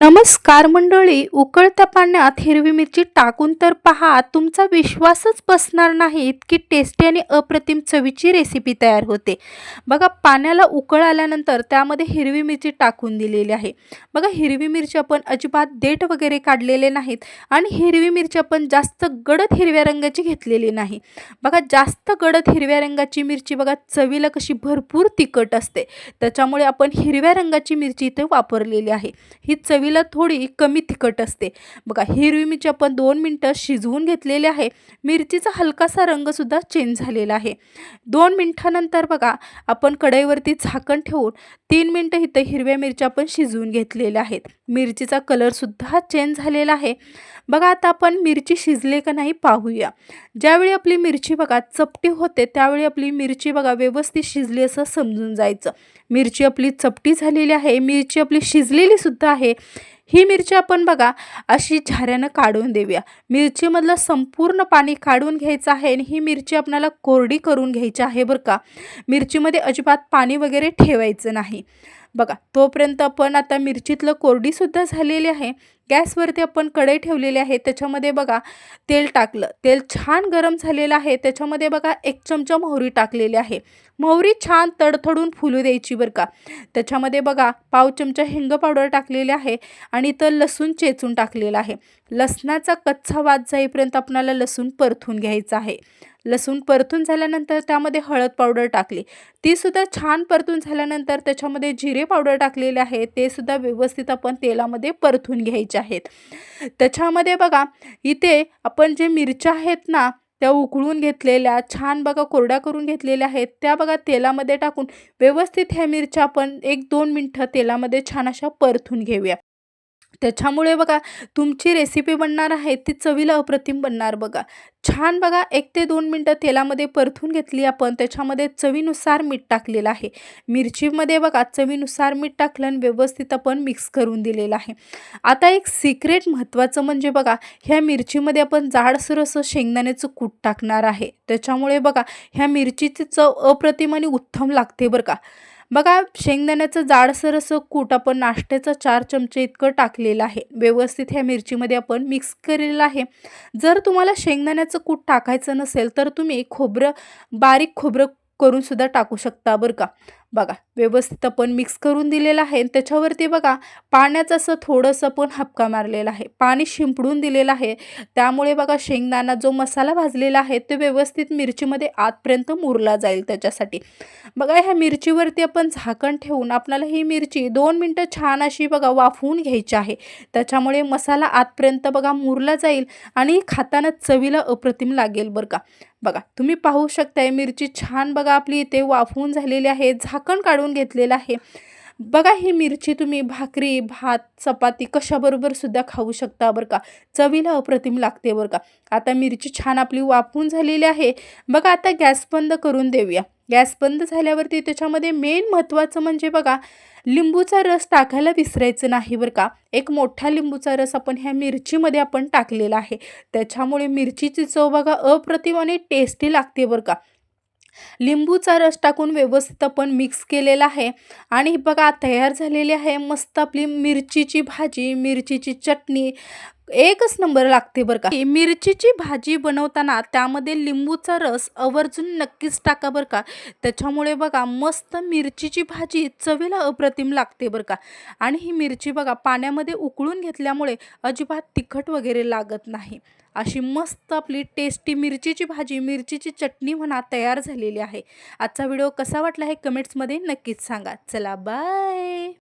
नमस्कार मंडळी, उकळत्या पाण्यात हिरवी मिरची टाकून तर पहा, तुमचा विश्वासच बसणार नाही इतकी टेस्टी आणि अप्रतिम चवीची रेसिपी तयार होते. बघा, पाण्याला उकळ आल्यानंतर त्यामध्ये हिरवी मिरची टाकून दिलेली आहे. बघा, हिरवी मिरची आपण अजिबात देठ वगैरे काढलेले नाहीत आणि हिरवी मिरची आपण जास्त गडद हिरव्या रंगाची घेतलेली नाही. बघा, जास्त गडद हिरव्या रंगाची मिरची बघा चवीला कशी भरपूर तिखट असते, त्याच्यामुळे आपण हिरव्या रंगाची मिरची इथे वापरलेली आहे. ही चवीला थोडी कमी तिखट असते. बघा, हिरवी मिरची आपण 2 मिनिटं शिजवून घेतलेली आहे. मिरचीचा हलकासा रंगसुद्धा चेंज झालेला आहे. 2 मिनिटानंतर बघा, आपण कढईवरती झाकण ठेवून 3 मिनिटं इथं हिरव्या मिरच्या आपण शिजवून घेतलेल्या आहेत. मिरचीचा कलरसुद्धा चेंज झालेला आहे. बघा, आता आपण मिरची शिजले का नाही पाहूया. ज्यावेळी आपली मिरची बघा चपटी होते, त्यावेळी आपली मिरची बघा व्यवस्थित शिजली असं समजून जायचं. मिरची आपली चपटी झालेली आहे, मिरची आपली शिजलेली सुद्धा आहे. ही मिरची आपण बघा अशी झाऱ्यानं काढून देऊया. मिरचीमधलं संपूर्ण पाणी काढून घ्यायचं आहे आणि ही मिरची आपल्याला कोरडी करून घ्यायची आहे बरं का. मिरचीमध्ये अजिबात पाणी वगैरे ठेवायचं नाही. बघा, तोपर्यंत आपण आता मिरचीतलं कोरडीसुद्धा झालेली आहे. गॅसवरती आपण कढई ठेवलेली आहे. त्याच्यामध्ये बघा तेल टाकलं. तेल छान गरम झालेलं आहे. त्याच्यामध्ये बघा 1 चमचा मोहरी टाकलेली आहे. मोहरी छान तडतडून फुलू द्यायची बरं का. त्याच्यामध्ये बघा पाव चमचा हिंग पावडर टाकलेली आहे आणि इथं लसूण चेचून टाकलेला आहे. लसणाचा कच्चा वास जाईपर्यंत आपल्याला लसूण परतून घ्यायचा आहे. लसूण परतून झाल्यानंतर त्यामध्ये हळद पावडर टाकली. ती सुद्धा छान परतून झाल्यानंतर त्याच्यामध्ये जिरे पावडर टाकलेले आहे. ते सुद्धा व्यवस्थित आपण तेलामध्ये परतून घ्यायचे आहेत. त्याच्यामध्ये बघा इथे आपण जे मिरच्या आहेत ना, त्या उकळून घेतलेल्या छान बघा कोरड्या करून घेतलेल्या आहेत, त्या बघा तेलामध्ये टाकून व्यवस्थित ह्या मिरच्या आपण 1-2 मिनिटं तेलामध्ये छान अशा परतून घेऊया. त्याच्यामुळे बघा तुमची रेसिपी बनणार आहे ती चवीला अप्रतिम बनणार बघा. छान बघा 1 ते 2 मिनिटं तेलामध्ये परतून घेतली आपण. त्याच्यामध्ये चवीनुसार मीठ टाकलेलं आहे. मिरचीमध्ये बघा चवीनुसार मीठ टाकलं आणि व्यवस्थित आपण मिक्स करून दिलेलं आहे. आता एक सिक्रेट महत्त्वाचं म्हणजे बघा, ह्या मिरचीमध्ये आपण जाडसर असं शेंगदाण्याचं कूट टाकणार आहे. त्याच्यामुळे बघा ह्या मिरचीची चव अप्रतिम आणि उत्तम लागते बरं का. बघा, शेंगदाण्याचं जाडसर असं कूट आपण नाश्त्याचा 4 चमचे इतकं टाकलेलं आहे. व्यवस्थित ह्या मिरचीमध्ये आपण मिक्स केलेलं आहे. जर तुम्हाला शेंगदाण्याचं कूट टाकायचं नसेल तर तुम्ही बारीक खोबरं करून सुद्धा टाकू शकता बरं का. बघा, व्यवस्थित आपण मिक्स करून दिलेलं आहे. त्याच्यावरती बघा पाण्याचं असं थोडंसं आपण हबका मारलेला आहे. पाणी शिंपडून दिलेलं आहे. त्यामुळे बघा शेंगदाणा जो मसाला भाजलेला आहे तो व्यवस्थित मिरचीमध्ये आतपर्यंत मुरला जाईल त्याच्यासाठी. बघा, ह्या मिरचीवरती आपण झाकण ठेवून आपल्याला ही मिरची 2 मिनिटं छान अशी बघा वाफवून घ्यायची आहे. त्याच्यामुळे मसाला आतपर्यंत बघा मुरला जाईल आणि खाताना चवीला अप्रतिम लागेल बरं का. बघा, तुम्ही पाहू शकताय मिरची छान बघा आपली इथे वाफवून झालेली आहे. झाकण काढून घेतलेलं आहे. बघा, ही मिरची तुम्ही भाकरी, भात, चपाती कशाबरोबर सुद्धा खाऊ शकता बरं का. चवीला अप्रतिम लागते बरं का. आता मिरची छान आपली वाफवून झालेली आहे. बघा, आता गॅस बंद करून देऊया. गॅस बंद झाल्यावरती त्याच्यामध्ये मेन महत्त्वाचं म्हणजे बघा लिंबूचा रस टाकायला विसरायचं नाही बरं का. एक मोठा लिंबूचा रस आपण ह्या मिरचीमध्ये आपण टाकलेला आहे. त्याच्यामुळे मिरचीची चव बघा अप्रतिम आणि टेस्टी लागते बरं का. लिंबूचा रस टाकून व्यवस्थित आपण मिक्स केलेला आहे आणि बघा तयार झालेली आहे मस्त आपली मिरचीची भाजी, मिरचीची चटणी. एकच नंबर लागते बरं का. मिरचीची भाजी बनवताना त्यामध्ये लिंबूचा रस आवर्जून नक्कीच टाका बरं का. त्याच्यामुळे बघा मस्त मिरचीची भाजी चवीला अप्रतिम लागते बरं का. आणि ही मिरची बघा पाण्यामध्ये उकळून घेतल्यामुळे अजिबात तिखट वगैरे लागत नाही. अशी मस्त आपली टेस्टी मिरचीची भाजी, मिरचीची चटणी म्हणा तयार झालेली आहे. आजचा व्हिडिओ कसा वाटला हे कमेंट्समध्ये नक्कीच सांगा. चला बाय.